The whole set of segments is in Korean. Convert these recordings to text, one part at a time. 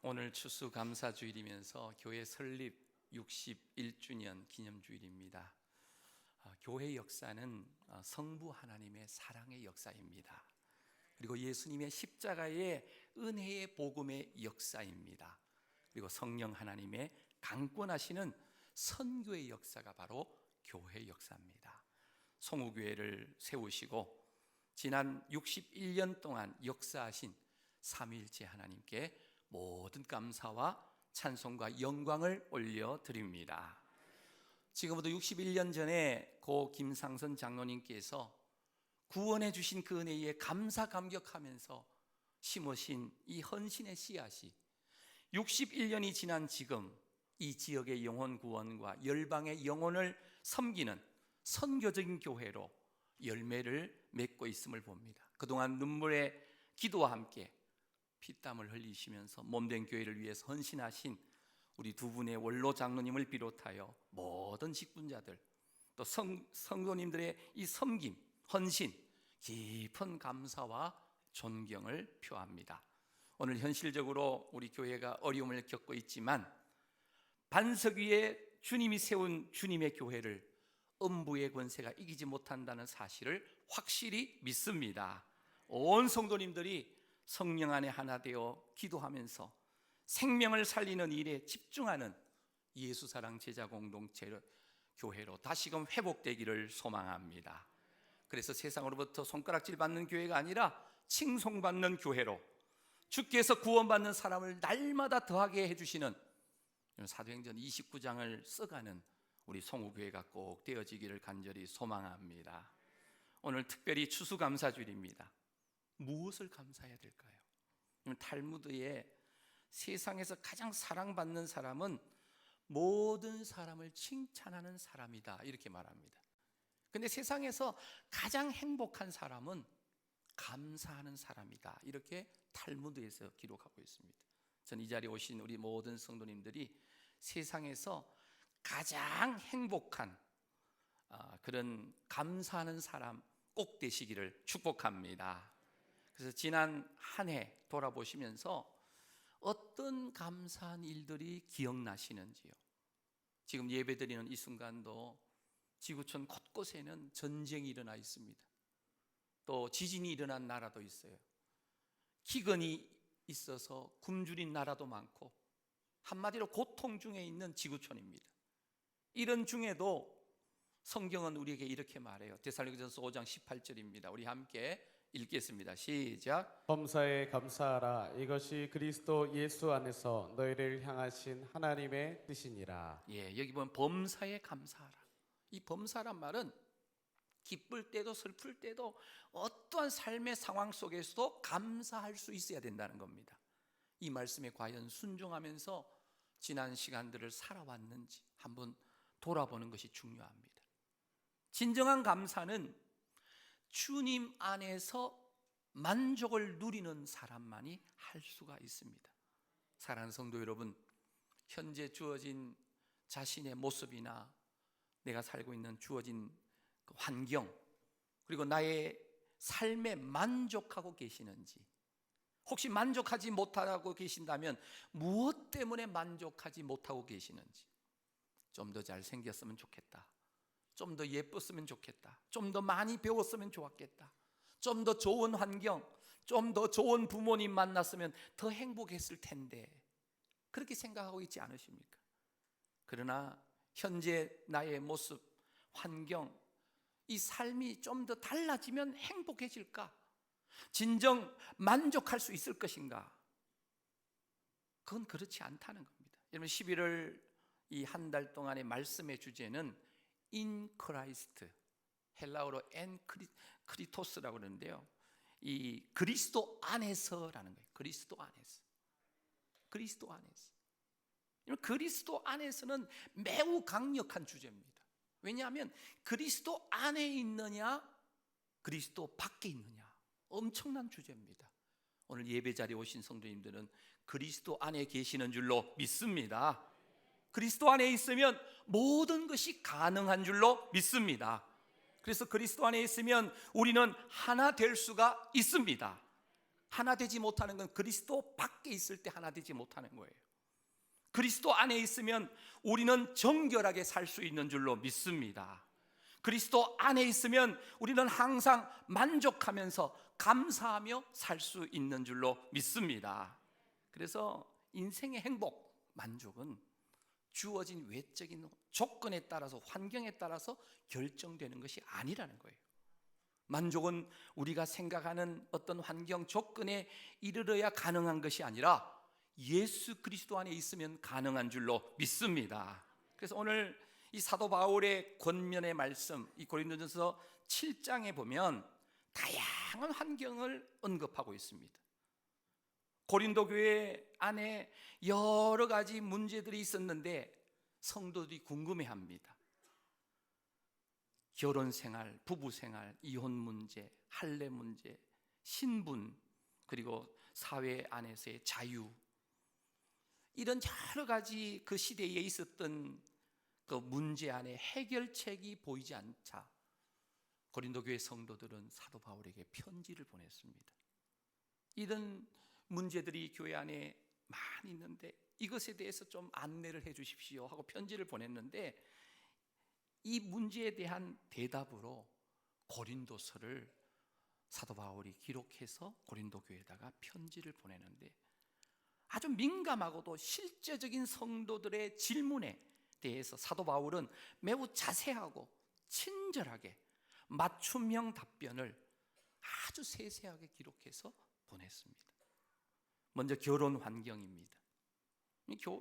오늘 추수감사주일이면서 교회 설립 61주년 기념주일입니다. 교회 역사는 성부 하나님의 사랑의 역사입니다. 그리고 예수님의 십자가의 은혜의 복음의 역사입니다. 그리고 성령 하나님의 강권하시는 선교의 역사가 바로 교회 역사입니다. 송우교회를 세우시고 지난 61년 동안 역사하신 삼위일체 하나님께 모든 감사와 찬송과 영광을 올려드립니다. 지금부터 61년 전에 고 김상선 장로님께서 구원해 주신 그 은혜에 감사 감격하면서 심으신 이 헌신의 씨앗이 61년이 지난 지금 이 지역의 영혼 구원과 열방의 영혼을 섬기는 선교적인 교회로 열매를 맺고 있음을 봅니다. 그동안 눈물의 기도와 함께 피땀을 흘리시면서 몸된 교회를 위해서 헌신하신 우리 두 분의 원로 장로님을 비롯하여 모든 직분자들, 또 성도님들의 이 섬김, 헌신, 깊은 감사와 존경을 표합니다. 오늘 현실적으로 우리 교회가 어려움을 겪고 있지만 반석 위에 주님이 세운 주님의 교회를 음부의 권세가 이기지 못한다는 사실을 확실히 믿습니다. 온 성도님들이 성령 안에 하나 되어 기도하면서 생명을 살리는 일에 집중하는 예수사랑 제자 공동체 교회로 다시금 회복되기를 소망합니다. 그래서 세상으로부터 손가락질 받는 교회가 아니라 칭송받는 교회로 주께서 구원받는 사람을 날마다 더하게 해주시는 사도행전 29장을 써가는 우리 송우교회가 꼭 되어지기를 간절히 소망합니다. 오늘 특별히 추수감사주일입니다. 무엇을 감사해야 될까요? 탈무드에 세상에서 가장 사랑받는 사람은 모든 사람을 칭찬하는 사람이다 이렇게 말합니다. 근데 세상에서 가장 행복한 사람은 감사하는 사람이다 이렇게 탈무드에서 기록하고 있습니다. 전 이 자리에 오신 우리 모든 성도님들이 세상에서 가장 행복한 그런 감사하는 사람 꼭 되시기를 축복합니다. 그래서 지난 한 해 돌아보시면서 어떤 감사한 일들이 기억나시는지요? 지금 예배드리는 이 순간도 지구촌 곳곳에는 전쟁이 일어나 있습니다. 또 지진이 일어난 나라도 있어요. 기근이 있어서 굶주린 나라도 많고 한마디로 고통 중에 있는 지구촌입니다. 이런 중에도 성경은 우리에게 이렇게 말해요. 데살로니가전서 5장 18절입니다. 우리 함께 읽겠습니다. 시작. 범사에 감사하라. 이것이 그리스도 예수 안에서 너희를 향하신 하나님의 뜻이니라. 여기 보면 범사에 감사하라. 이 범사란 말은 기쁠 때도 슬플 때도 어떠한 삶의 상황 속에서도 감사할 수 있어야 된다는 겁니다. 이 말씀에 과연 순종하면서 지난 시간들을 살아왔는지 한번 돌아보는 것이 중요합니다. 진정한 감사는 주님 안에서 만족을 누리는 사람만이 할 수가 있습니다. 사랑하는 성도 여러분, 현재 주어진 자신의 모습이나 내가 살고 있는 주어진 환경, 그리고 나의 삶에 만족하고 계시는지, 혹시 만족하지 못하고 계신다면 무엇 때문에 만족하지 못하고 계시는지, 좀 더 잘생겼으면 좋겠다, 좀 더 예뻤으면 좋겠다, 좀 더 많이 배웠으면 좋았겠다, 좀 더 좋은 환경, 좀 더 좋은 부모님 만났으면 더 행복했을 텐데, 그렇게 생각하고 있지 않으십니까? 그러나 현재 나의 모습, 환경, 이 삶이 좀 더 달라지면 행복해질까? 진정 만족할 수 있을 것인가? 그건 그렇지 않다는 겁니다. 여러분, 11월 이 한 달 동안의 말씀의 주제는 In Christ, 헬라어로 en 크리토스라고 그러는데요, 이 그리스도 안에서라는 거예요. 그리스도 안에서. 그리스도 안에서. 그리스도 안에서는 매우 강력한 주제입니다. 왜냐하면 그리스도 안에 있느냐, 그리스도 밖에 있느냐, 엄청난 주제입니다. 오늘 예배 자리에 오신 성도님들은 그리스도 안에 계시는 줄로 믿습니다. 그리스도 안에 있으면 모든 것이 가능한 줄로 믿습니다. 그래서 그리스도 안에 있으면 우리는 하나 될 수가 있습니다. 하나 되지 못하는 건 그리스도 밖에 있을 때 하나 되지 못하는 거예요. 그리스도 안에 있으면 우리는 정결하게 살 수 있는 줄로 믿습니다. 그리스도 안에 있으면 우리는 항상 만족하면서 감사하며 살 수 있는 줄로 믿습니다. 그래서 인생의 행복, 만족은 주어진 외적인 조건에 따라서, 환경에 따라서 결정되는 것이 아니라는 거예요. 만족은 우리가 생각하는 어떤 환경, 조건에 이르러야 가능한 것이 아니라 예수 그리스도 안에 있으면 가능한 줄로 믿습니다. 그래서 오늘 이 사도 바울의 권면의 말씀, 이 고린도전서 7장에 보면 다양한 환경을 언급하고 있습니다. 고린도 교회 안에 여러 가지 문제들이 있었는데 성도들이 궁금해합니다. 결혼 생활, 부부 생활, 이혼 문제, 할례 문제, 신분, 그리고 사회 안에서의 자유, 이런 여러 가지 그 시대에 있었던 그 문제 안에 해결책이 보이지 않자 고린도 교회 성도들은 사도 바울에게 편지를 보냈습니다. 이런 문제들이 교회 안에 많이 있는데 이것에 대해서 좀 안내를 해 주십시오 하고 편지를 보냈는데, 이 문제에 대한 대답으로 고린도서를 사도 바울이 기록해서 고린도 교회에다가 편지를 보내는데, 아주 민감하고도 실제적인 성도들의 질문에 대해서 사도 바울은 매우 자세하고 친절하게 맞춤형 답변을 아주 세세하게 기록해서 보냈습니다. 먼저 결혼 환경입니다.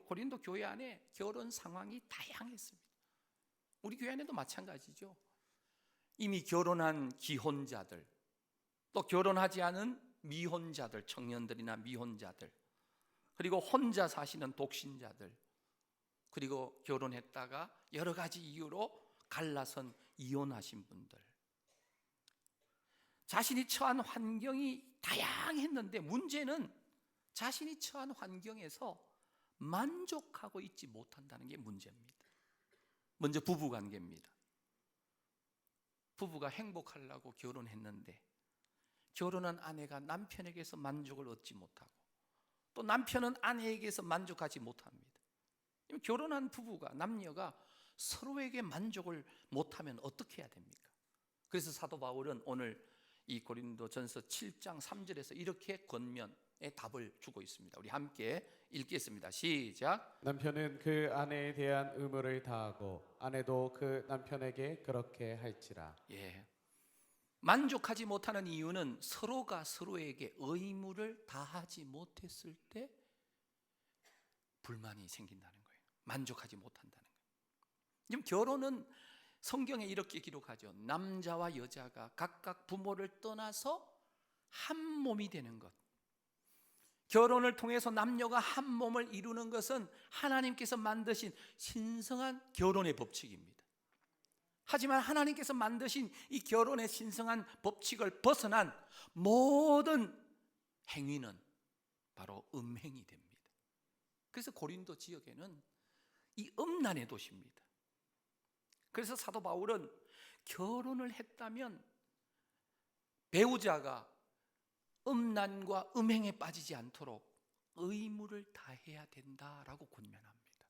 고린도 교회 안에 결혼 상황이 다양했습니다. 우리 교회 안에도 마찬가지죠. 이미 결혼한 기혼자들, 또 결혼하지 않은 미혼자들, 청년들이나 미혼자들, 그리고 혼자 사시는 독신자들, 그리고 결혼했다가 여러 가지 이유로 갈라선 이혼하신 분들, 자신이 처한 환경이 다양했는데 문제는 자신이 처한 환경에서 만족하고 있지 못한다는 게 문제입니다. 먼저 부부관계입니다. 부부가 행복하려고 결혼했는데 결혼한 아내가 남편에게서 만족을 얻지 못하고 또 남편은 아내에게서 만족하지 못합니다. 결혼한 부부가, 남녀가 서로에게 만족을 못하면 어떻게 해야 됩니까? 그래서 사도 바울은 오늘 이 고린도전서 7장 3절에서 이렇게 권면의 답을 주고 있습니다. 우리 함께 읽겠습니다. 시작. 남편은 그 아내에 대한 의무를 다하고 아내도 그 남편에게 그렇게 할지라. 예. 만족하지 못하는 이유는 서로가 서로에게 의무를 다하지 못했을 때 불만이 생긴다는 거예요. 만족하지 못한다는 거예요. 지금 결혼은 성경에 이렇게 기록하죠. 남자와 여자가 각각 부모를 떠나서 한 몸이 되는 것. 결혼을 통해서 남녀가 한 몸을 이루는 것은 하나님께서 만드신 신성한 결혼의 법칙입니다. 하지만 하나님께서 만드신 이 결혼의 신성한 법칙을 벗어난 모든 행위는 바로 음행이 됩니다. 그래서 고린도 지역에는 이 음란의 도시입니다. 그래서 사도 바울은 결혼을 했다면 배우자가 음란과 음행에 빠지지 않도록 의무를 다해야 된다라고 권면합니다.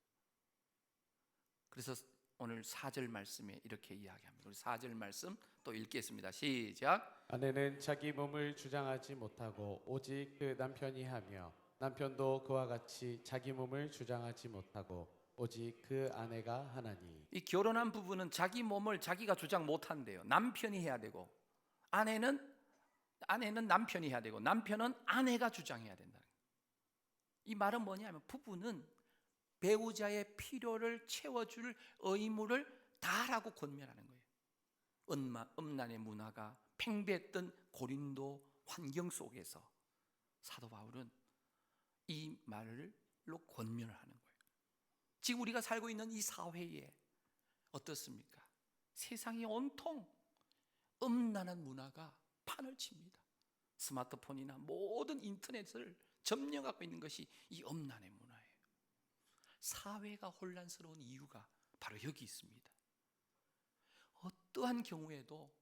그래서 오늘 4절 말씀에 이렇게 이야기합니다. 우리 4절 말씀 또 읽겠습니다. 시작. 아내는 자기 몸을 주장하지 못하고 오직 그 남편이 하며 남편도 그와 같이 자기 몸을 주장하지 못하고 오직 그 아내가 하나니. 이 결혼한 부부는 자기 몸을 자기가 주장 못한대요. 남편이 해야 되고 아내는 남편이 해야 되고 남편은 아내가 주장해야 된다. 이 말은 뭐냐면 부부는 배우자의 필요를 채워줄 의무를 다하라고 권면하는 거예요. 음란의 문화가 팽배했던 고린도 환경 속에서 사도 바울은 이 말로 권면을 하는 거예요. 지금 우리가 살고 있는 이 사회에 어떻습니까? 세상이 온통 음란한 문화가 판을 칩니다. 스마트폰이나 모든 인터넷을 점령하고 있는 것이 이 음란의 문화예요. 사회가 혼란스러운 이유가 바로 여기 있습니다. 어떠한 경우에도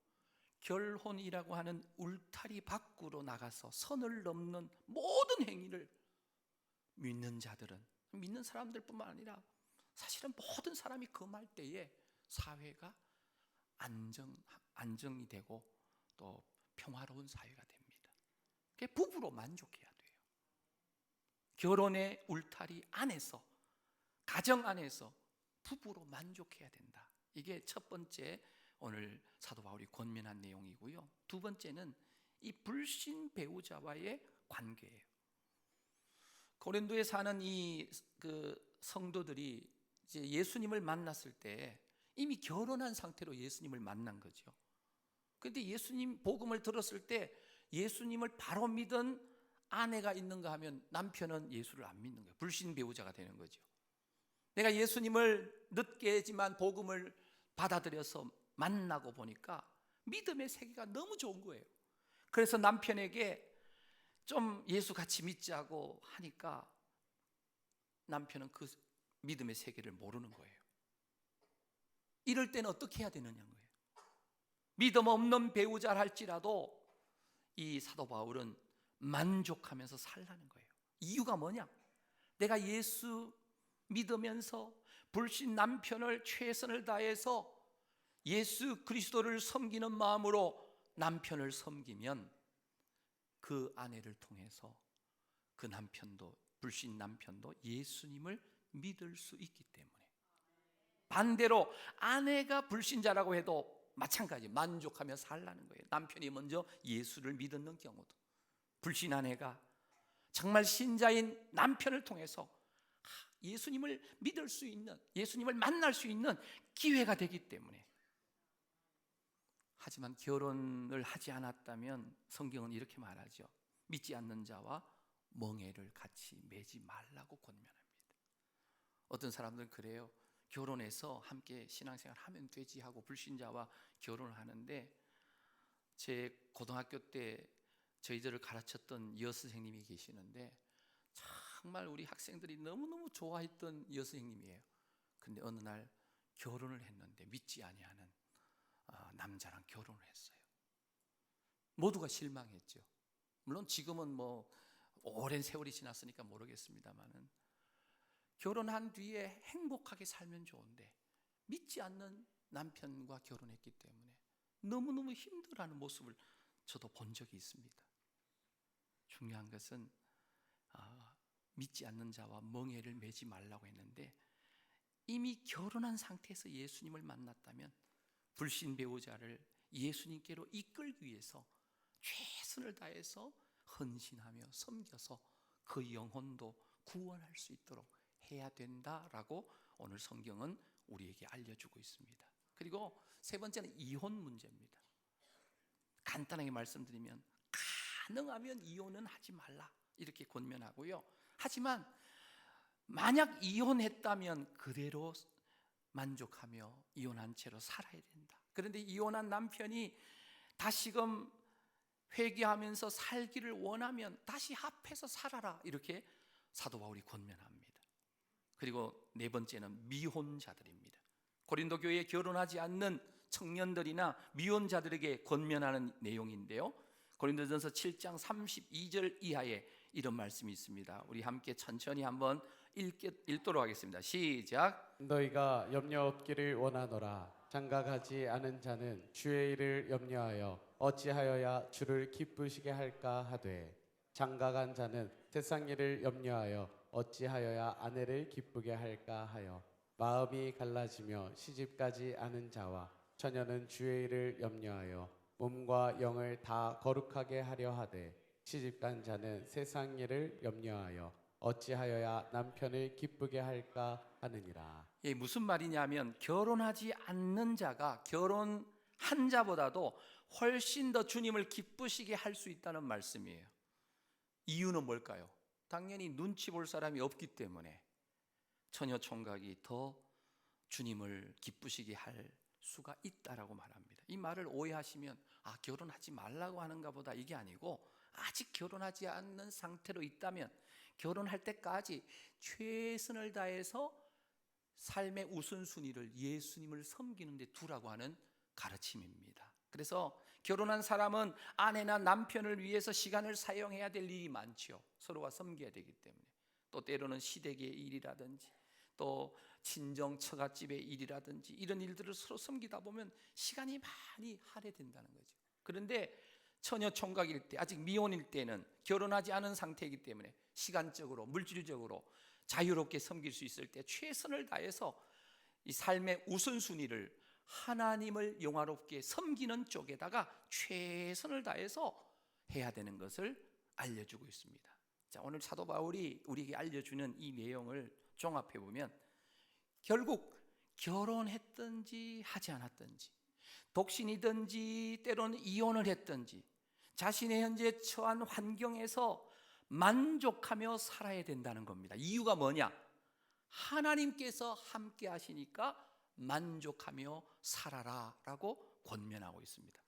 결혼이라고 하는 울타리 밖으로 나가서 선을 넘는 모든 행위를 믿는 자들은, 믿는 사람들뿐만 아니라 사실은 모든 사람이 금할 때에 사회가 안정이 되고 또 평화로운 사회가 됩니다. 그게 부부로 만족해야 돼요. 결혼의 울타리 안에서, 가정 안에서 부부로 만족해야 된다. 이게 첫 번째 오늘 사도 바울이 권면한 내용이고요. 두 번째는 이 불신 배우자와의 관계예요. 고린도에 사는 이 성도들이 이제 예수님을 만났을 때 이미 결혼한 상태로 예수님을 만난 거죠. 그런데 예수님 복음을 들었을 때 예수님을 바로 믿은 아내가 있는가 하면 남편은 예수를 안 믿는 거예요. 불신 배우자가 되는 거죠. 내가 예수님을 늦게지만 복음을 받아들여서 만나고 보니까 믿음의 세계가 너무 좋은 거예요. 그래서 남편에게 좀 예수 같이 믿자고 하니까 남편은 그 믿음의 세계를 모르는 거예요. 이럴 때는 어떻게 해야 되느냐는 거예요. 믿음 없는 배우자를 할지라도 이 사도 바울은 만족하면서 살라는 거예요. 이유가 뭐냐? 내가 예수 믿으면서 불신 남편을 최선을 다해서 예수 그리스도를 섬기는 마음으로 남편을 섬기면 그 아내를 통해서 그 남편도, 불신 남편도 예수님을 믿을 수 있기 때문에, 반대로 아내가 불신자라고 해도 마찬가지 만족하며 살라는 거예요. 남편이 먼저 예수를 믿는 경우도 불신 아내가 정말 신자인 남편을 통해서 예수님을 믿을 수 있는, 예수님을 만날 수 있는 기회가 되기 때문에. 하지만 결혼을 하지 않았다면 성경은 이렇게 말하죠. 믿지 않는 자와 멍에를 같이 매지 말라고 권면합니다. 어떤 사람들은 그래요. 결혼해서 함께 신앙생활 하면 되지 하고 불신자와 결혼을 하는데, 제 고등학교 때 저희들을 가르쳤던 여선생님이 계시는데 정말 우리 학생들이 너무너무 좋아했던 여선생님이에요. 근데 어느 날 결혼을 했는데 믿지 아니하는 남자랑 결혼을 했어요. 모두가 실망했죠. 물론 지금은 뭐 오랜 세월이 지났으니까 모르겠습니다만은, 결혼한 뒤에 행복하게 살면 좋은데 믿지 않는 남편과 결혼했기 때문에 너무너무 힘들어하는 모습을 저도 본 적이 있습니다. 중요한 것은 믿지 않는 자와 멍에를 매지 말라고 했는데, 이미 결혼한 상태에서 예수님을 만났다면 불신 배우자를 예수님께로 이끌기 위해서 최선을 다해서 헌신하며 섬겨서 그 영혼도 구원할 수 있도록 해야 된다라고 오늘 성경은 우리에게 알려주고 있습니다. 그리고 세 번째는 이혼 문제입니다. 간단하게 말씀드리면 가능하면 이혼은 하지 말라 이렇게 권면하고요. 하지만 만약 이혼했다면 그대로 만족하며 이혼한 채로 살아야 된다. 그런데 이혼한 남편이 다시금 회개하면서 살기를 원하면 다시 합해서 살아라 이렇게 사도 바울이 권면합니다. 그리고 네 번째는 미혼자들입니다. 고린도 교회에 결혼하지 않는 청년들이나 미혼자들에게 권면하는 내용인데요, 고린도전서 7장 32절 이하에 이런 말씀이 있습니다. 우리 함께 천천히 한번 읽도록 하겠습니다. 시작. 너희가 염려 없기를 원하노라. 장가가지 않은 자는 주의 일을 염려하여 어찌하여야 주를 기쁘시게 할까 하되, 장가간 자는 세상 일을 염려하여 어찌하여야 아내를 기쁘게 할까 하여, 마음이 갈라지며 시집가지 않은 자와 처녀는 주의 일을 염려하여 몸과 영을 다 거룩하게 하려 하되, 시집간 자는 세상 일을 염려하여 어찌하여야 남편을 기쁘게 할까 하느니라. 이게 무슨 말이냐면, 결혼하지 않는 자가 결혼한 자보다도 훨씬 더 주님을 기쁘시게 할 수 있다는 말씀이에요. 이유는 뭘까요? 당연히 눈치 볼 사람이 없기 때문에 처녀 총각이 더 주님을 기쁘시게 할 수가 있다라고 말합니다. 이 말을 오해하시면 결혼하지 말라고 하는가 보다, 이게 아니고, 아직 결혼하지 않는 상태로 있다면 결혼할 때까지 최선을 다해서 삶의 우선순위를 예수님을 섬기는 데 두라고 하는 가르침입니다. 그래서 결혼한 사람은 아내나 남편을 위해서 시간을 사용해야 될 일이 많죠. 서로가 섬겨야 되기 때문에. 또 때로는 시댁의 일이라든지 또 친정 처갓집의 일이라든지 이런 일들을 서로 섬기다 보면 시간이 많이 할애된다는 거죠. 그런데 처녀 총각일 때, 아직 미혼일 때는 결혼하지 않은 상태이기 때문에 시간적으로 물질적으로 자유롭게 섬길 수 있을 때 최선을 다해서 이 삶의 우선순위를 하나님을 영화롭게 섬기는 쪽에다가 최선을 다해서 해야 되는 것을 알려주고 있습니다. 자, 오늘 사도 바울이 우리에게 알려주는 이 내용을 종합해 보면 결국 결혼했든지 하지 않았든지, 독신이든지 때로는 이혼을 했든지 자신의 현재 처한 환경에서 만족하며 살아야 된다는 겁니다. 이유가 뭐냐? 하나님께서 함께 하시니까 만족하며 살아라 라고 권면하고 있습니다.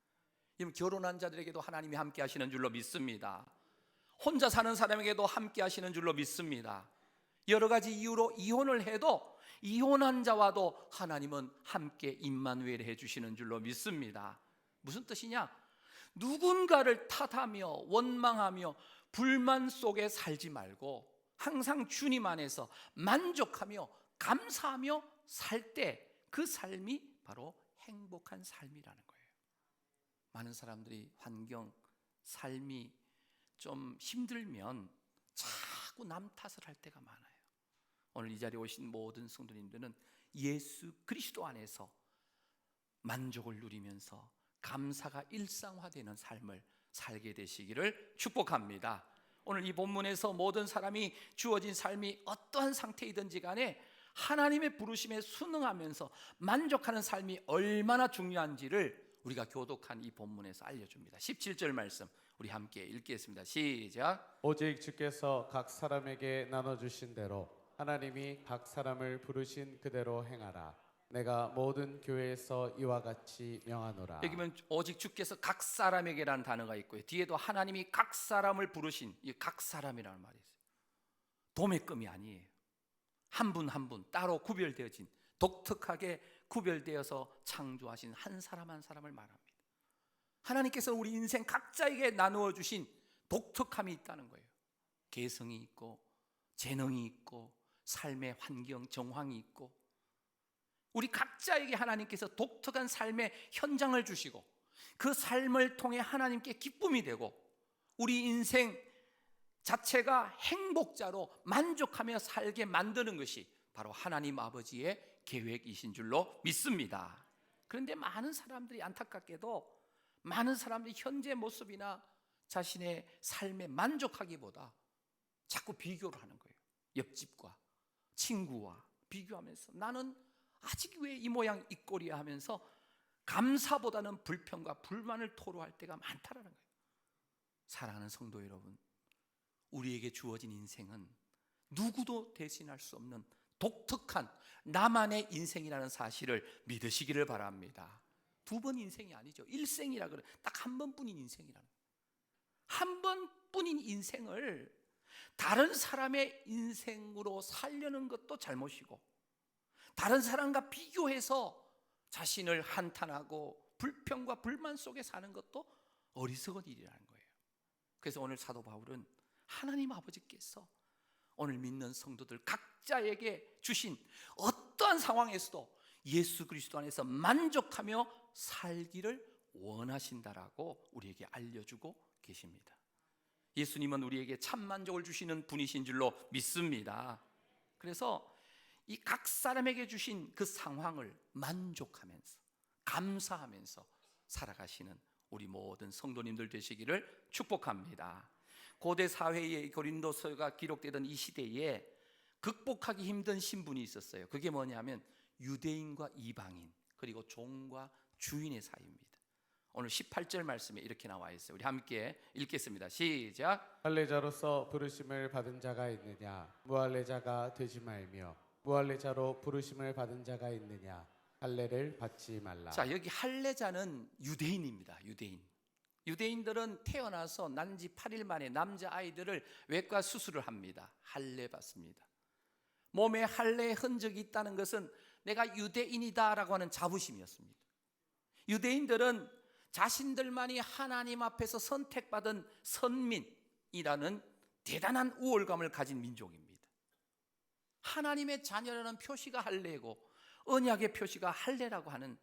여러분, 결혼한 자들에게도 하나님이 함께 하시는 줄로 믿습니다. 혼자 사는 사람에게도 함께 하시는 줄로 믿습니다. 여러 가지 이유로 이혼을 해도 이혼한 자와도 하나님은 함께 임마누엘 해주시는 줄로 믿습니다. 무슨 뜻이냐? 누군가를 탓하며 원망하며 불만 속에 살지 말고 항상 주님 안에서 만족하며 감사하며 살 때 그 삶이 바로 행복한 삶이라는 거예요. 많은 사람들이 환경, 삶이 좀 힘들면 자꾸 남 탓을 할 때가 많아요. 오늘 이 자리에 오신 모든 성도님들은 예수 그리스도 안에서 만족을 누리면서 감사가 일상화되는 삶을 살게 되시기를 축복합니다. 오늘 이 본문에서 모든 사람이 주어진 삶이 어떠한 상태이든지 간에 하나님의 부르심에 순응하면서 만족하는 삶이 얼마나 중요한지를 우리가 교독한 이 본문에서 알려줍니다. 17절 말씀 우리 함께 읽겠습니다. 시작. 오직 주께서 각 사람에게 나눠주신 대로 하나님이 각 사람을 부르신 그대로 행하라. 내가 모든 교회에서 이와 같이 명하노라. 여기 보면 오직 주께서 각 사람에게라는 단어가 있고요. 뒤에도 하나님이 각 사람을 부르신 이 각 사람이라는 말이 있어요. 도매금이 아니에요. 한 분 한 분 따로 구별되어진, 독특하게 구별되어서 창조하신 한 사람 한 사람을 말합니다. 하나님께서 우리 인생 각자에게 나누어 주신 독특함이 있다는 거예요. 개성이 있고 재능이 있고 삶의 환경 정황이 있고 우리 각자에게 하나님께서 독특한 삶의 현장을 주시고 그 삶을 통해 하나님께 기쁨이 되고 우리 인생 자체가 행복자로 만족하며 살게 만드는 것이 바로 하나님 아버지의 계획이신 줄로 믿습니다. 그런데 많은 사람들이 안타깝게도 많은 사람들이 현재 모습이나 자신의 삶에 만족하기보다 자꾸 비교를 하는 거예요. 옆집과 친구와 비교하면서 나는 아직 왜 이 모양 이 꼴이야 하면서 감사보다는 불평과 불만을 토로할 때가 많다라는 거예요. 사랑하는 성도 여러분, 우리에게 주어진 인생은 누구도 대신할 수 없는 독특한 나만의 인생이라는 사실을 믿으시기를 바랍니다. 두 번 인생이 아니죠. 일생이라 그래. 딱 한 번뿐인 인생이라는 거예요. 한 번뿐인 인생을 다른 사람의 인생으로 살려는 것도 잘못이고 다른 사람과 비교해서 자신을 한탄하고 불평과 불만 속에 사는 것도 어리석은 일이라는 거예요. 그래서 오늘 사도 바울은 하나님 아버지께서 오늘 믿는 성도들 각자에게 주신 어떠한 상황에서도 예수 그리스도 안에서 만족하며 살기를 원하신다라고 우리에게 알려주고 계십니다. 예수님은 우리에게 참 만족을 주시는 분이신 줄로 믿습니다. 그래서 이 각 사람에게 주신 그 상황을 만족하면서 감사하면서 살아가시는 우리 모든 성도님들 되시기를 축복합니다. 고대 사회의 고린도서가 기록되던 이 시대에 극복하기 힘든 신분이 있었어요. 그게 뭐냐면 유대인과 이방인 그리고 종과 주인의 사이입니다. 오늘 18절 말씀에 이렇게 나와 있어요. 우리 함께 읽겠습니다. 시작. 할례자로서 부르심을 받은 자가 있느냐? 무할례자가 되지 말며 무할례자로 부르심을 받은 자가 있느냐? 할례를 받지 말라. 자, 여기 할례자는 유대인입니다. 유대인들은 태어나서 난지 8일 만에 남자아이들을 외과 수술을 합니다. 할례 받습니다. 몸에 할례의 흔적이 있다는 것은 내가 유대인이다라고 하는 자부심이었습니다. 유대인들은 자신들만이 하나님 앞에서 선택받은 선민이라는 대단한 우월감을 가진 민족입니다. 하나님의 자녀라는 표시가 할례고 언약의 표시가 할례라고 하는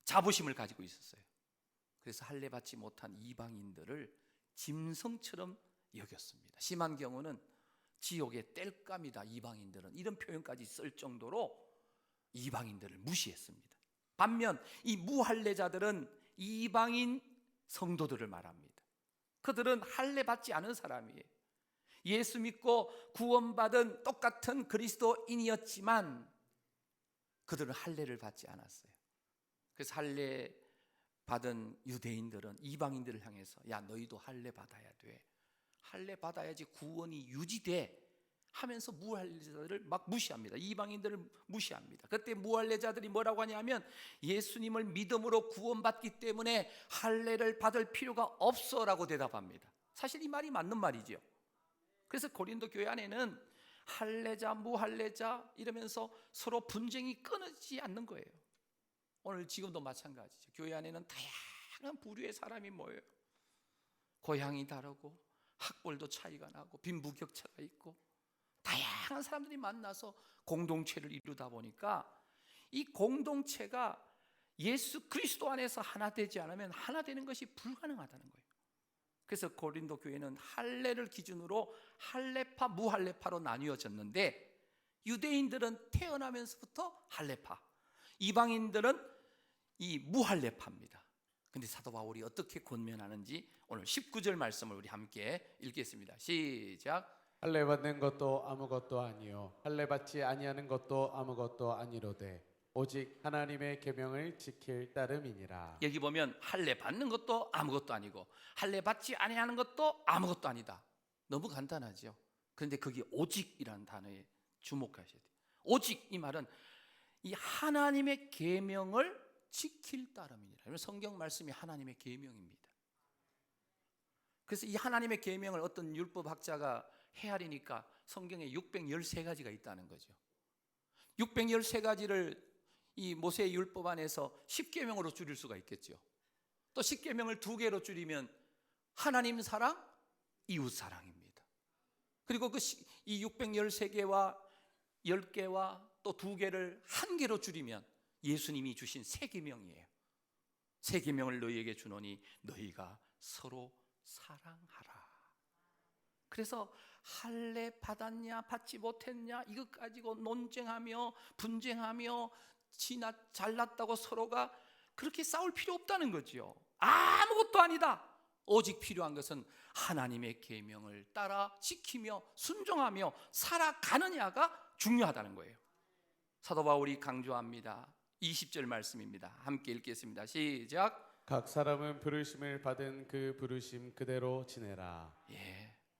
자부심을 가지고 있었어요. 그래서 할례 받지 못한 이방인들을 짐승처럼 여겼습니다. 심한 경우는 지옥의 땔감이다 이방인들은, 이런 표현까지 쓸 정도로 이방인들을 무시했습니다. 반면 이 무할례자들은 이방인 성도들을 말합니다. 그들은 할례 받지 않은 사람이에요. 예수 믿고 구원받은 똑같은 그리스도인이었지만 그들은 할례를 받지 않았어요. 그래서 할례 받은 유대인들은 이방인들을 향해서 야, 너희도 할례 받아야 돼, 할례 받아야지 구원이 유지돼 하면서 무할례자들을 막 무시합니다. 이방인들을 무시합니다. 그때 무할례자들이 뭐라고 하냐면 예수님을 믿음으로 구원받기 때문에 할례를 받을 필요가 없어라고 대답합니다. 사실 이 말이 맞는 말이죠. 그래서 고린도 교회 안에는 할례자, 무할례자 이러면서 서로 분쟁이 끊이지 않는 거예요. 오늘 지금도 마찬가지죠. 교회 안에는 다양한 부류의 사람이 모여요. 고향이 다르고 학벌도 차이가 나고 빈부격차가 있고 다양한 사람들이 만나서 공동체를 이루다 보니까 이 공동체가 예수 그리스도 안에서 하나 되지 않으면 하나 되는 것이 불가능하다는 거예요. 그래서 고린도 교회는 할례를 기준으로 할례파, 무할례파로 나뉘어졌는데 유대인들은 태어나면서부터 할례파, 이방인들은 이 무할례파입니다. 근데 사도 바울이 어떻게 권면하는지 오늘 19절 말씀을 우리 함께 읽겠습니다. 시작. 할례 받는 것도 아무것도 아니요 할례 받지 아니하는 것도 아무것도 아니로되 오직 하나님의 계명을 지킬 따름이니라. 여기 보면 할례 받는 것도 아무것도 아니고 할례 받지 아니하는 것도 아무것도 아니다. 너무 간단하죠. 그런데 거기 오직이라는 단어에 주목하셔야 돼요. 오직 이 말은 이 하나님의 계명을 지킬 따름이니라. 성경 말씀이 하나님의 계명입니다. 그래서 이 하나님의 계명을 어떤 율법학자가 헤아리니까 성경에 613가지가 있다는 거죠. 613가지를 이 모세의 율법 안에서 10계명으로 줄일 수가 있겠죠. 또 10계명을 2개로 줄이면 하나님 사랑, 이웃 사랑입니다. 그리고 이 613개와 10개와 또 2개를 1개로 줄이면 예수님이 주신 3계명이에요. 3계명을 너희에게 주노니 너희가 서로 사랑하라. 그래서 할례 받았냐 받지 못했냐 이것 가지고 논쟁하며 분쟁하며 잘났다고 서로가 그렇게 싸울 필요 없다는 거죠. 아무것도 아니다. 오직 필요한 것은 하나님의 계명을 따라 지키며 순종하며 살아가느냐가 중요하다는 거예요. 사도 바울이 강조합니다. 20절 말씀입니다. 함께 읽겠습니다. 시작. 각 사람은 부르심을 받은 그 부르심 그대로 지내라.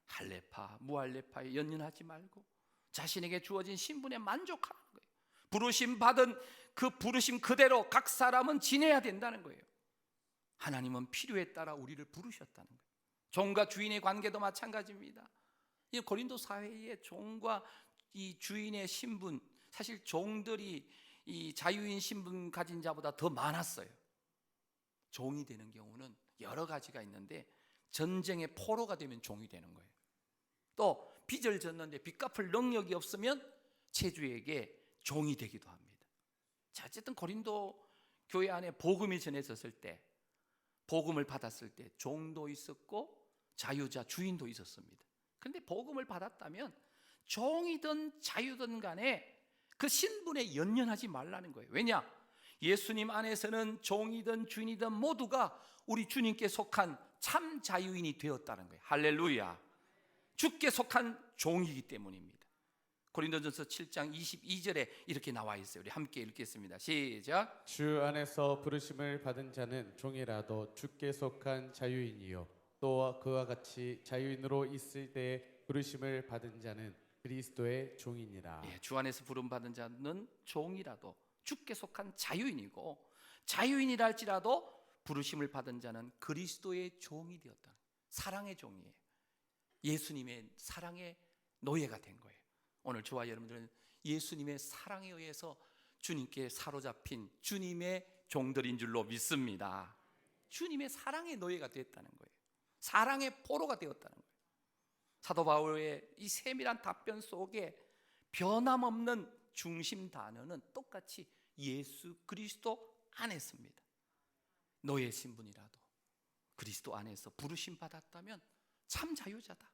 할례파, 무할례파에 연연하지 말고 자신에게 주어진 신분에 만족하는 거예요. 부르심 받은 그 부르심 그대로 각 사람은 지내야 된다는 거예요. 하나님은 필요에 따라 우리를 부르셨다는 거예요. 종과 주인의 관계도 마찬가지입니다. 이 고린도 사회의 종과 이 주인의 신분, 사실 종들이 이 자유인 신분 가진 자보다 더 많았어요. 종이 되는 경우는 여러 가지가 있는데 전쟁의 포로가 되면 종이 되는 거예요. 또 빚을 졌는데 빚 갚을 능력이 없으면 채주에게 종이 되기도 합니다. 자, 어쨌든 고린도 교회 안에 복음이 전해졌을 때, 복음을 받았을 때 종도 있었고 자유자 주인도 있었습니다. 그런데 복음을 받았다면 종이든 자유든 간에 그 신분에 연연하지 말라는 거예요. 왜냐? 예수님 안에서는 종이든 주인이든 모두가 우리 주님께 속한 참 자유인이 되었다는 거예요. 할렐루야. 주께 속한 종이기 때문입니다. 고린도전서 7장 22절에 이렇게 나와 있어요. 우리 함께 읽겠습니다. 시작. 주 안에서 부르심을 받은 자는 종이라도 주께 속한 자유인이요 또 그와 같이 자유인으로 있을 때 부르심을 받은 자는 그리스도의 종이니라. 주 안에서 부름 받은 자는 종이라도 주께 속한 자유인이고 자유인이라 할지라도 부르심을 받은 자는 그리스도의 종이 되었다. 사랑의 종이에요. 예수님의 사랑의 노예가 된 거예요. 오늘 저와 여러분들은 예수님의 사랑에 의해서 주님께 사로잡힌 주님의 종들인 줄로 믿습니다. 주님의 사랑의 노예가 됐다는 거예요. 사랑의 포로가 되었다는 거예요. 사도 바울의 이 세밀한 답변 속에 변함없는 중심 단어는 똑같이 예수 그리스도 안에서입니다. 노예 신분이라도 그리스도 안에서 부르심 받았다면 참 자유자다.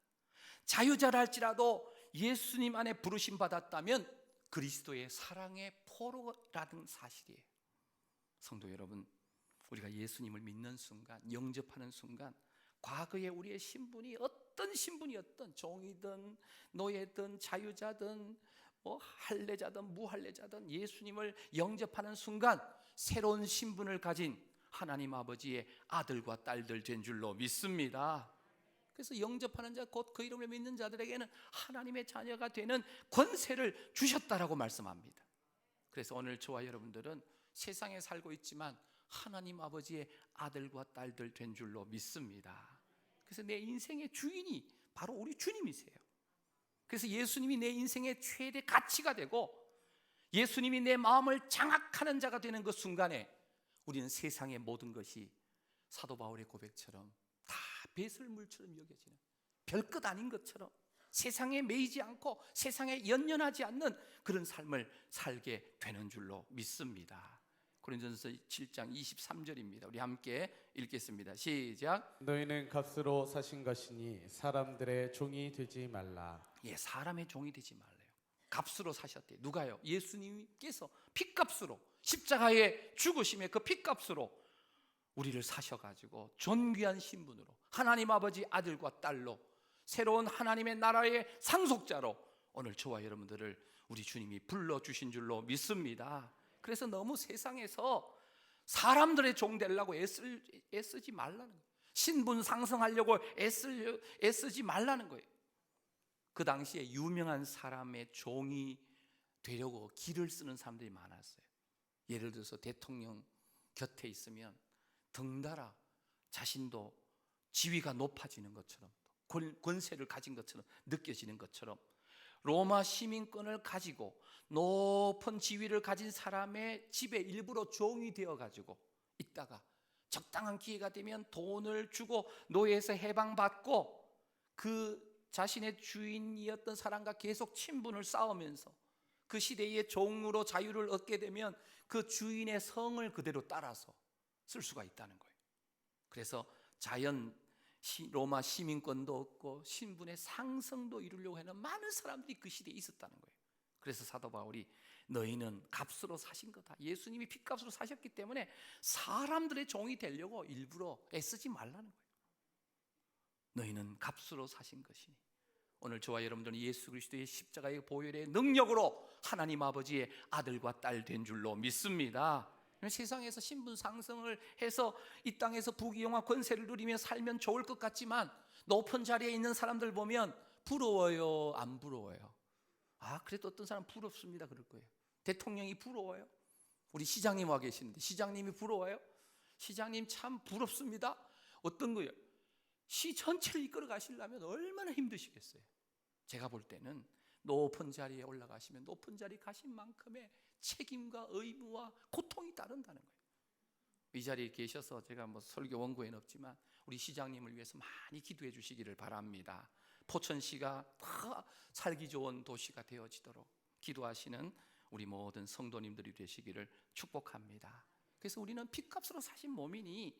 자유자라 할지라도 예수님 안에 부르심 받았다면 그리스도의 사랑의 포로라는 사실이에요. 성도 여러분, 우리가 예수님을 믿는 순간, 영접하는 순간 과거에 우리의 신분이 어떤 신분이었던, 종이든 노예든 자유자든 할례자든 무할례자든 예수님을 영접하는 순간 새로운 신분을 가진 하나님 아버지의 아들과 딸들 된 줄로 믿습니다. 그래서 영접하는 자, 곧 그 이름을 믿는 자들에게는 하나님의 자녀가 되는 권세를 주셨다라고 말씀합니다. 그래서 오늘 저와 여러분들은 세상에 살고 있지만 하나님 아버지의 아들과 딸들 된 줄로 믿습니다. 그래서 내 인생의 주인이 바로 우리 주님이세요. 그래서 예수님이 내 인생의 최대 가치가 되고 예수님이 내 마음을 장악하는 자가 되는 그 순간에 우리는 세상의 모든 것이 사도 바울의 고백처럼 다 배설물처럼 여겨지는, 별것 아닌 것처럼 세상에 매이지 않고 세상에 연연하지 않는 그런 삶을 살게 되는 줄로 믿습니다. 고린도전서 7장 23절입니다. 우리 함께 읽겠습니다. 시작. 너희는 값으로 사신 것이니 사람들의 종이 되지 말라. 예, 사람의 종이 되지 말래요. 값으로 사셨대요. 누가요? 예수님께서 핏값으로, 십자가의 죽으심의 그 핏값으로 우리를 사셔가지고 존귀한 신분으로 하나님 아버지 아들과 딸로 새로운 하나님의 나라의 상속자로 오늘 저와 여러분들을 우리 주님이 불러주신 줄로 믿습니다. 그래서 너무 세상에서 사람들의 종 되려고 애쓰지 말라는 거예요. 신분 상승하려고 애쓰지 말라는 거예요. 그 당시에 유명한 사람의 종이 되려고 길을 쓰는 사람들이 많았어요. 예를 들어서 대통령 곁에 있으면 덩달아 자신도 지위가 높아지는 것처럼, 권세를 가진 것처럼 느껴지는 것처럼 로마 시민권을 가지고 높은 지위를 가진 사람의 집에 일부러 종이 되어가지고 있다가 적당한 기회가 되면 돈을 주고 노예에서 해방받고 그 자신의 주인이었던 사람과 계속 친분을 쌓으면서 그 시대의 종으로 자유를 얻게 되면 그 주인의 성을 그대로 따라서 쓸 수가 있다는 거예요. 그래서 자연 로마 시민권도 얻고 신분의 상승도 이루려고 하는 많은 사람들이 그 시대에 있었다는 거예요. 그래서 사도 바울이 너희는 값으로 사신 거다. 예수님이 핏값으로 사셨기 때문에 사람들의 종이 되려고 일부러 애쓰지 말라는 거예요. 너희는 값으로 사신 것이니 오늘 저와 여러분들은 예수 그리스도의 십자가의 보혈의 능력으로 하나님 아버지의 아들과 딸 된 줄로 믿습니다. 세상에서 신분 상승을 해서 이 땅에서 부귀영화 권세를 누리며 살면 좋을 것 같지만 높은 자리에 있는 사람들 보면 부러워요, 안 부러워요? 그래도 어떤 사람 부럽습니다 그럴 거예요. 대통령이 부러워요? 우리 시장님 와 계시는데 시장님이 부러워요? 시장님 참 부럽습니다. 어떤 거예요? 시 전체를 이끌어 가시려면 얼마나 힘드시겠어요. 제가 볼 때는 높은 자리에 올라가시면 높은 자리 가신 만큼의 책임과 의무와 고통이 따른다는 거예요. 이 자리에 계셔서 제가 설교 원고에는 없지만 우리 시장님을 위해서 많이 기도해 주시기를 바랍니다. 포천시가 더 살기 좋은 도시가 되어지도록 기도하시는 우리 모든 성도님들이 되시기를 축복합니다. 그래서 우리는 핏값으로 사신 몸이니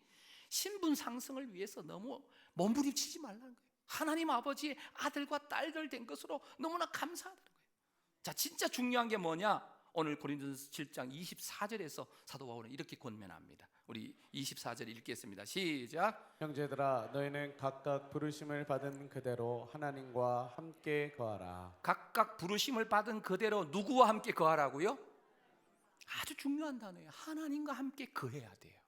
신분 상승을 위해서 너무 몸부림치지 말라는 거예요. 하나님 아버지의 아들과 딸들 된 것으로 너무나 감사하다는 거예요. 자, 진짜 중요한 게 뭐냐? 오늘 고린도전서 7장 24절에서 사도 바울은 이렇게 권면합니다. 우리 24절 읽겠습니다. 시작. 형제들아 너희는 각각 부르심을 받은 그대로 하나님과 함께 거하라. 각각 부르심을 받은 그대로 누구와 함께 거하라고요? 아주 중요한 단어예요. 하나님과 함께 거해야 돼요.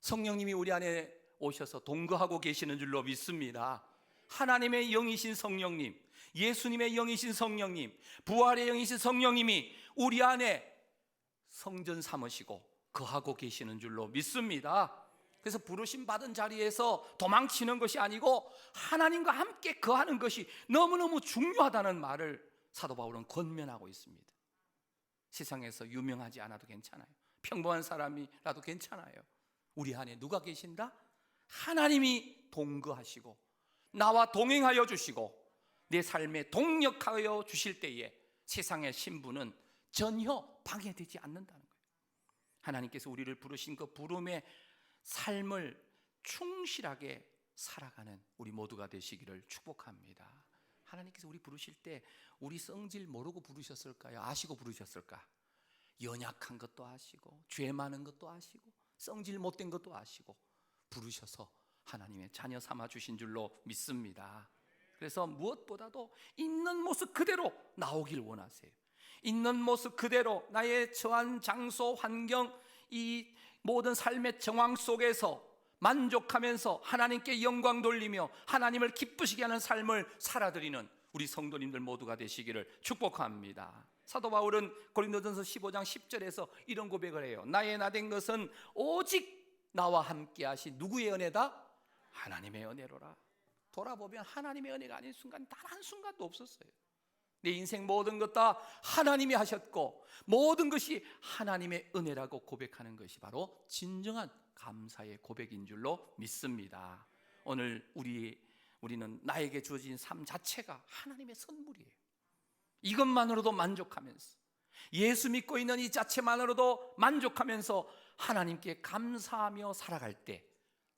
성령님이 우리 안에 오셔서 동거하고 계시는 줄로 믿습니다. 하나님의 영이신 성령님, 예수님의 영이신 성령님, 부활의 영이신 성령님이 우리 안에 성전 삼으시고 거하고 계시는 줄로 믿습니다. 그래서 부르심 받은 자리에서 도망치는 것이 아니고 하나님과 함께 거하는 것이 너무너무 중요하다는 말을 사도 바울은 권면하고 있습니다. 세상에서 유명하지 않아도 괜찮아요. 평범한 사람이라도 괜찮아요. 우리 안에 누가 계신다? 하나님이 동거하시고 나와 동행하여 주시고 내 삶에 동력하여 주실 때에 세상의 신분은 전혀 방해되지 않는다는 거예요. 하나님께서 우리를 부르신 그 부름의 삶을 충실하게 살아가는 우리 모두가 되시기를 축복합니다. 하나님께서 우리 부르실 때 우리 성질 모르고 부르셨을까요? 아시고 부르셨을까? 연약한 것도 아시고 죄 많은 것도 아시고 성질 못된 것도 아시고 부르셔서 하나님의 자녀 삼아 주신 줄로 믿습니다. 그래서 무엇보다도 있는 모습 그대로 나오길 원하세요. 있는 모습 그대로 나의 처한 장소, 환경, 이 모든 삶의 정황 속에서 만족하면서 하나님께 영광 돌리며 하나님을 기쁘시게 하는 삶을 살아드리는 우리 성도님들 모두가 되시기를 축복합니다. 사도 바울은 고린도전서 15장 10절에서 이런 고백을 해요. 나의 나된 것은 오직 나와 함께 하신 누구의 은혜다? 하나님의 은혜로라. 돌아보면 하나님의 은혜가 아닌 순간 단 한순간도 없었어요. 내 인생 모든 것 다 하나님이 하셨고 모든 것이 하나님의 은혜라고 고백하는 것이 바로 진정한 감사의 고백인 줄로 믿습니다. 오늘 우리는 나에게 주어진 삶 자체가 하나님의 선물이에요. 이것만으로도 만족하면서 예수 믿고 있는 이 자체만으로도 만족하면서 하나님께 감사하며 살아갈 때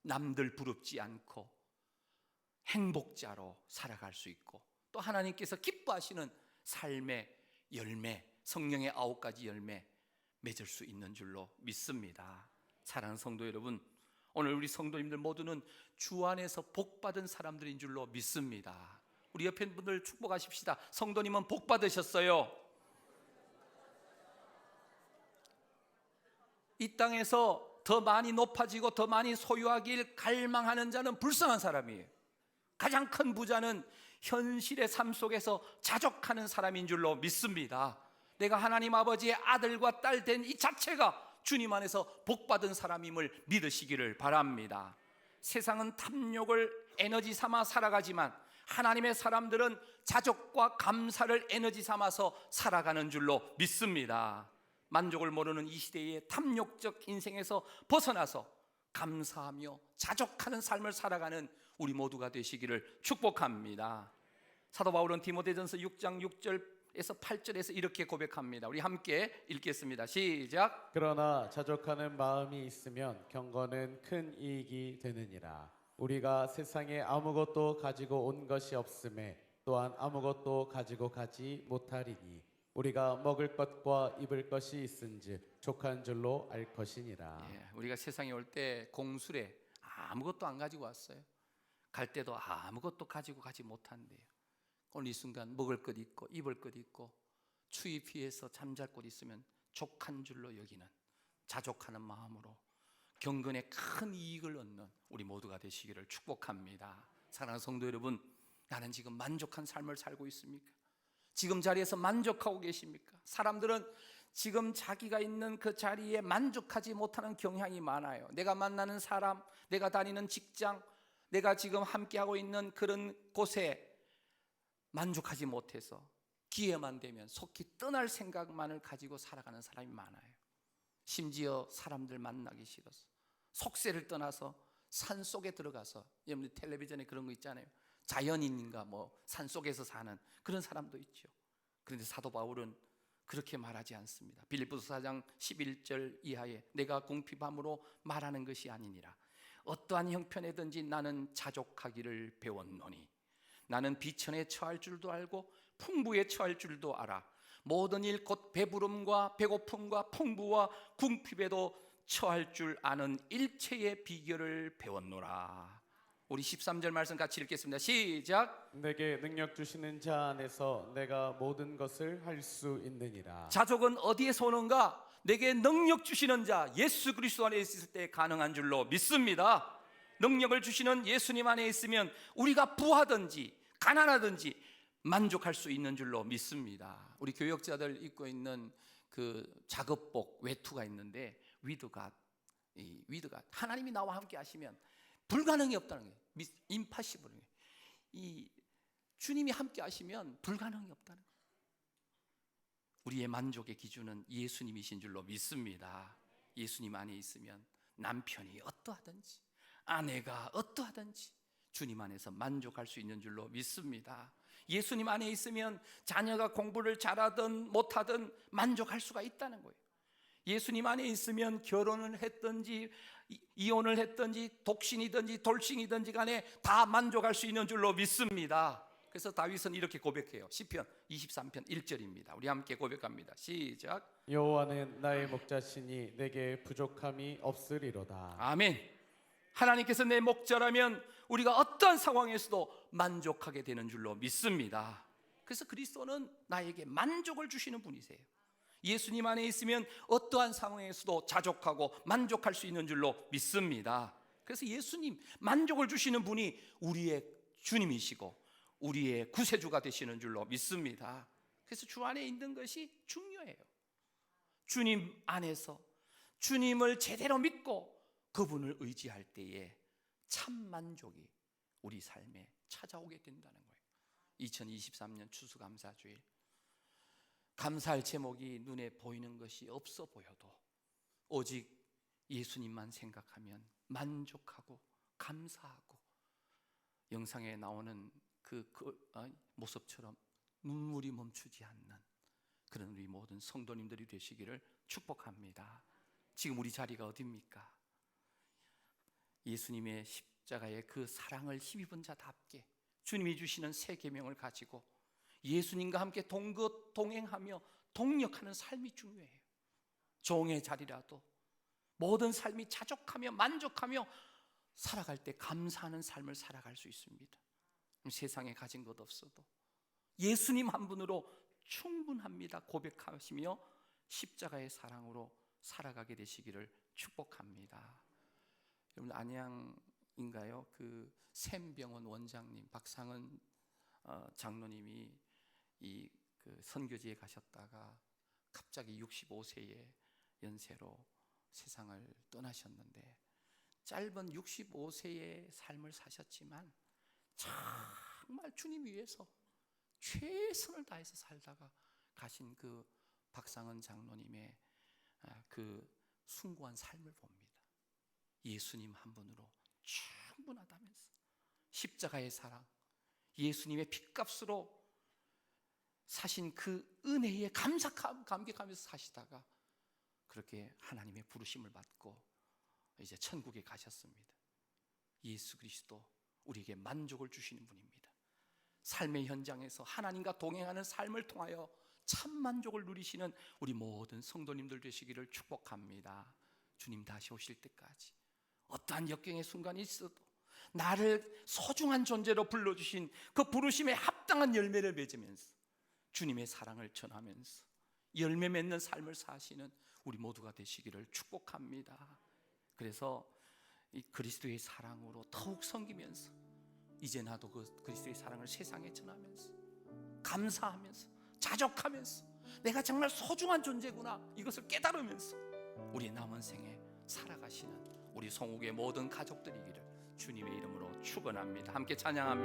남들 부럽지 않고 행복자로 살아갈 수 있고 또 하나님께서 기뻐하시는 삶의 열매, 성령의 9가지 열매 맺을 수 있는 줄로 믿습니다. 사랑하는 성도 여러분, 오늘 우리 성도님들 모두는 주 안에서 복받은 사람들인 줄로 믿습니다. 우리 옆에 분들 축복하십시다. 성도님은 복받으셨어요. 이 땅에서 더 많이 높아지고 더 많이 소유하길 갈망하는 자는 불쌍한 사람이에요. 가장 큰 부자는 현실의 삶 속에서 자족하는 사람인 줄로 믿습니다. 내가 하나님 아버지의 아들과 딸 된 이 자체가 주님 안에서 복받은 사람임을 믿으시기를 바랍니다. 세상은 탐욕을 에너지 삼아 살아가지만 하나님의 사람들은 자족과 감사를 에너지 삼아서 살아가는 줄로 믿습니다. 만족을 모르는 이 시대의 탐욕적 인생에서 벗어나서 감사하며 자족하는 삶을 살아가는 우리 모두가 되시기를 축복합니다. 사도 바울은 디모데전서 6장 6절에서 8절에서 이렇게 고백합니다. 우리 함께 읽겠습니다. 시작. 그러나 자족하는 마음이 있으면 경건은 큰 이익이 되느니라. 우리가 세상에 아무것도 가지고 온 것이 없음에 또한 아무것도 가지고 가지 못하리니 우리가 먹을 것과 입을 것이 있은즉 족한 줄로 알 것이니라. 우리가 세상에 올 때 공술에 아무것도 안 가지고 왔어요. 갈 때도 아무것도 가지고 가지 못한대요. 오늘 이 순간 먹을 것 있고 입을 것 있고 추위 피해서 잠잘 곳 있으면 족한 줄로 여기는 자족하는 마음으로 경건에 큰 이익을 얻는 우리 모두가 되시기를 축복합니다. 사랑하는 성도 여러분, 나는 지금 만족한 삶을 살고 있습니까? 지금 자리에서 만족하고 계십니까? 사람들은 지금 자기가 있는 그 자리에 만족하지 못하는 경향이 많아요. 내가 만나는 사람, 내가 다니는 직장, 내가 지금 함께하고 있는 그런 곳에 만족하지 못해서 기회만 되면 속히 떠날 생각만을 가지고 살아가는 사람이 많아요. 심지어 사람들 만나기 싫어서 속세를 떠나서 산 속에 들어가서, 여러분 텔레비전에 그런 거 있잖아요. 자연인인가 뭐 산속에서 사는 그런 사람도 있죠. 그런데 사도 바울은 그렇게 말하지 않습니다. 빌립보서 4장 11절 이하에 내가 궁핍함으로 말하는 것이 아니니라. 어떠한 형편에든지 나는 자족하기를 배웠노니 나는 비천에 처할 줄도 알고 풍부에 처할 줄도 알아. 모든 일 곧 배부름과 배고픔과 풍부와 궁핍에도 처할 줄 아는 일체의 비결을 배웠노라. 우리 13절 말씀 같이 읽겠습니다. 시작. 내게 능력 주시는 자 안에서 내가 모든 것을 할 수 있느니라. 자족은 어디에서 오는가? 내게 능력 주시는 자 예수 그리스도 안에 있을 때 가능한 줄로 믿습니다. 능력을 주시는 예수님 안에 있으면 우리가 부하든지 가난하든지 만족할 수 있는 줄로 믿습니다. 우리 교역자들 입고 있는 그 작업복 외투가 있는데 위드갓, 하나님이 나와 함께 하시면 불가능이 없다는 거예요. 임파시블. 이 주님이 함께 하시면 불가능이 없다는 거예요. 우리의 만족의 기준은 예수님이신 줄로 믿습니다. 예수님 안에 있으면 남편이 어떠하든지 아내가 어떠하든지 주님 안에서 만족할 수 있는 줄로 믿습니다. 예수님 안에 있으면 자녀가 공부를 잘하든 못하든 만족할 수가 있다는 거예요. 예수님 안에 있으면 결혼을 했든지 이혼을 했든지 독신이든지 돌싱이든지 간에 다 만족할 수 있는 줄로 믿습니다. 그래서 다윗은 이렇게 고백해요. 시편 23편 1절입니다. 우리 함께 고백합니다. 시작. 여호와는 나의 목자시니 내게 부족함이 없으리로다. 아멘. 하나님께서 내 목자라면 우리가 어떤 상황에서도 만족하게 되는 줄로 믿습니다. 그래서 그리스도는 나에게 만족을 주시는 분이세요. 예수님 안에 있으면 어떠한 상황에서도 자족하고 만족할 수 있는 줄로 믿습니다. 그래서 예수님 만족을 주시는 분이 우리의 주님이시고 우리의 구세주가 되시는 줄로 믿습니다. 그래서 주 안에 있는 것이 중요해요. 주님 안에서 주님을 제대로 믿고 그분을 의지할 때에 참 만족이 우리 삶에 찾아오게 된다는 거예요. 2023년 추수감사주일, 감사할 제목이 눈에 보이는 것이 없어 보여도 오직 예수님만 생각하면 만족하고 감사하고 영상에 나오는 그 모습처럼 눈물이 멈추지 않는 그런 우리 모든 성도님들이 되시기를 축복합니다. 지금 우리 자리가 어디입니까? 예수님의 십자가의 그 사랑을 힘입은 자답게 주님이 주시는 새 계명을 가지고 예수님과 함께 동행하며 동력하는 삶이 중요해요. 종의 자리라도 모든 삶이 자족하며 만족하며 살아갈 때 감사하는 삶을 살아갈 수 있습니다. 세상에 가진 것 없어도 예수님 한 분으로 충분합니다 고백하시며 십자가의 사랑으로 살아가게 되시기를 축복합니다. 여러분 안양인가요? 그 샘병원 원장님 박상은 장로님이 이 그 선교지에 가셨다가 갑자기 65세의 연세로 세상을 떠나셨는데 짧은 65세의 삶을 사셨지만 정말 주님 위해서 최선을 다해서 살다가 가신 그 박상은 장로님의 그 숭고한 삶을 봅니다. 예수님 한 분으로 충분하다면서 십자가의 사랑, 예수님의 핏값으로 사신 그 은혜에 감격하면서 사시다가 그렇게 하나님의 부르심을 받고 이제 천국에 가셨습니다. 예수 그리스도 우리에게 만족을 주시는 분입니다. 삶의 현장에서 하나님과 동행하는 삶을 통하여 참 만족을 누리시는 우리 모든 성도님들 되시기를 축복합니다. 주님 다시 오실 때까지 어떠한 역경의 순간이 있어도 나를 소중한 존재로 불러주신 그 부르심에 합당한 열매를 맺으면서 주님의 사랑을 전하면서 열매 맺는 삶을 사시는 우리 모두가 되시기를 축복합니다. 그래서 이 그리스도의 사랑으로 더욱 섬기면서 이제 나도 그 그리스도의 사랑을 세상에 전하면서 감사하면서 자족하면서 내가 정말 소중한 존재구나 이것을 깨달으면서 우리 남은 생에 살아가시는 우리 성욱의 모든 가족들이기를 주님의 이름으로 축원합니다. 함께 찬양합니다.